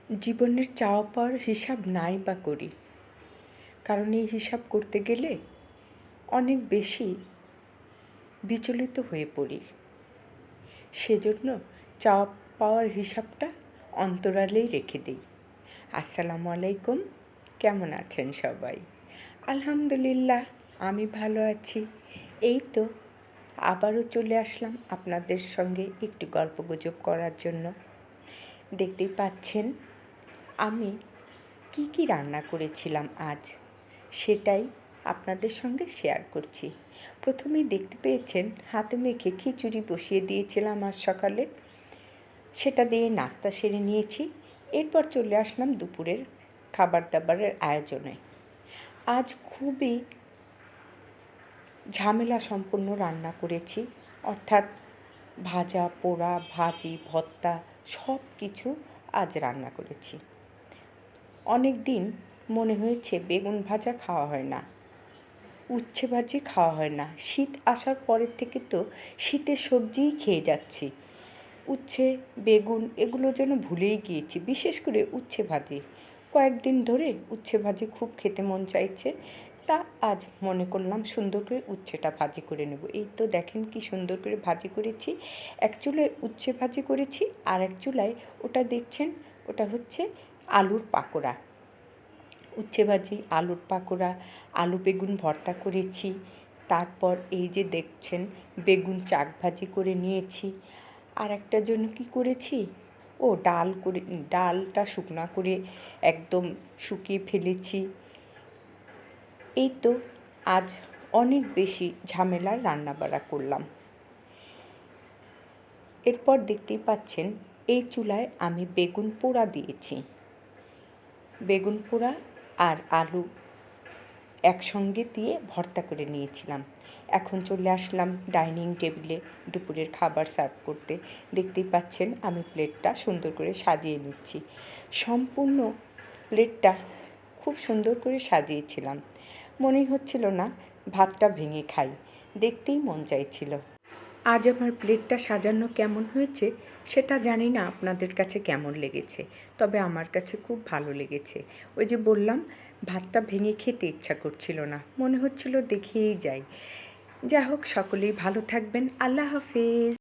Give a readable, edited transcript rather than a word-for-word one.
জীবনের চাওয়া পাওয়ার হিসাব নাই বা করি, কারণ এই হিসাব করতে গেলে অনেক বেশি বিচলিত হয়ে পড়ি। সেজন্য চাওয়া পাওয়ার হিসাবটা অন্তরালেই রেখে দিই। আসসালামু আলাইকুম, কেমন আছেন সবাই? আলহামদুলিল্লাহ, আমি ভালো আছি। এই তো আবারও চলে আসলাম আপনাদের সঙ্গে একটু গল্পগুজব করার জন্য। দেখতেই পাচ্ছেন আমি কি রান্না করেছিলাম আজ, সেটাই আপনাদের সঙ্গে শেয়ার করছি। প্রথমেই দেখতে পেয়েছেন হাতে মেখে খিচুড়ি বসিয়ে দিয়েছিলাম আজ সকালে, সেটা দিয়ে নাস্তা সেরে নিয়েছি। এরপর চলে আসলাম দুপুরের খাবার দাবারের আয়োজনে। আজ খুবই ঝামেলা সম্পন্ন রান্না করেছি, অর্থাৎ ভাজা পোড়া ভাজি ভর্তা সব কিছু আজ রান্না করেছি। অনেক দিন মনে হয়েছে বেগুন ভাজা খাওয়া হয় না, উচ্ছে ভাজি খাওয়া হয় না। শীত আসার পরের থেকে তো শীতের সবজিই খেয়ে যাচ্ছি। উচ্ছে বেগুন এগুলো যেন ভুলেই গিয়েছি, বিশেষ করে উচ্ছে ভাজি। কয়েকদিন ধরে উচ্ছে ভাজি খুব খেতে মন চাইছে, তা আজ মনে করলাম সুন্দর করে উচ্ছেটা ভাজি করে নেব। এই তো দেখেন কি সুন্দর করে ভাজি করেছি। এক চুলায় উচ্ছে ভাজি করেছি, আর এক চুলায় ওটা দেখছেন ওটা হচ্ছে আলুর পাকোড়া। উচ্ছে ভাজি, আলুর পাকোড়া, আলু বেগুন ভর্তা করেছি। তারপর এই যে দেখছেন বেগুন চাক ভাজি করে নিয়েছি। আর একটার জন্য কি করেছি, ডালটা শুকনা করে একদম শুকিয়ে ফেলেছি। এই তো আজ অনেক বেশি ঝামেলার রান্নাবাড়া করলাম। এরপর দেখতেই পাচ্ছেন এই চুলায় আমি বেগুন পোড়া দিয়েছি। বেগুন পোড়া আর আলু একসঙ্গে দিয়ে ভর্তা করে নিয়েছিলাম। এখন চলে আসলাম ডাইনিং টেবিলে দুপুরের খাবার সার্ভ করতে। দেখতেই পাচ্ছেন আমি প্লেটটা সুন্দর করে সাজিয়ে নিচ্ছি। সম্পূর্ণ প্লেটটা খুব সুন্দর করে সাজিয়েছিলাম, মনেই হচ্ছিল না ভাতটা ভেঙে খাই, দেখতেই মন চাইছিল। আজ আমার প্লেটটা সাজানো কেমন হয়েছে সেটা জানি না আপনাদের কাছে কেমন লেগেছে, তবে আমার কাছে খুব ভালো লেগেছে। ওই যে বললাম, ভাতটা ভেঙে খেতে ইচ্ছা করছিল না, মনে হচ্ছিল দেখেই যাই। যা হোক, সকলেই ভালো থাকবেন। আল্লাহ হাফেজ।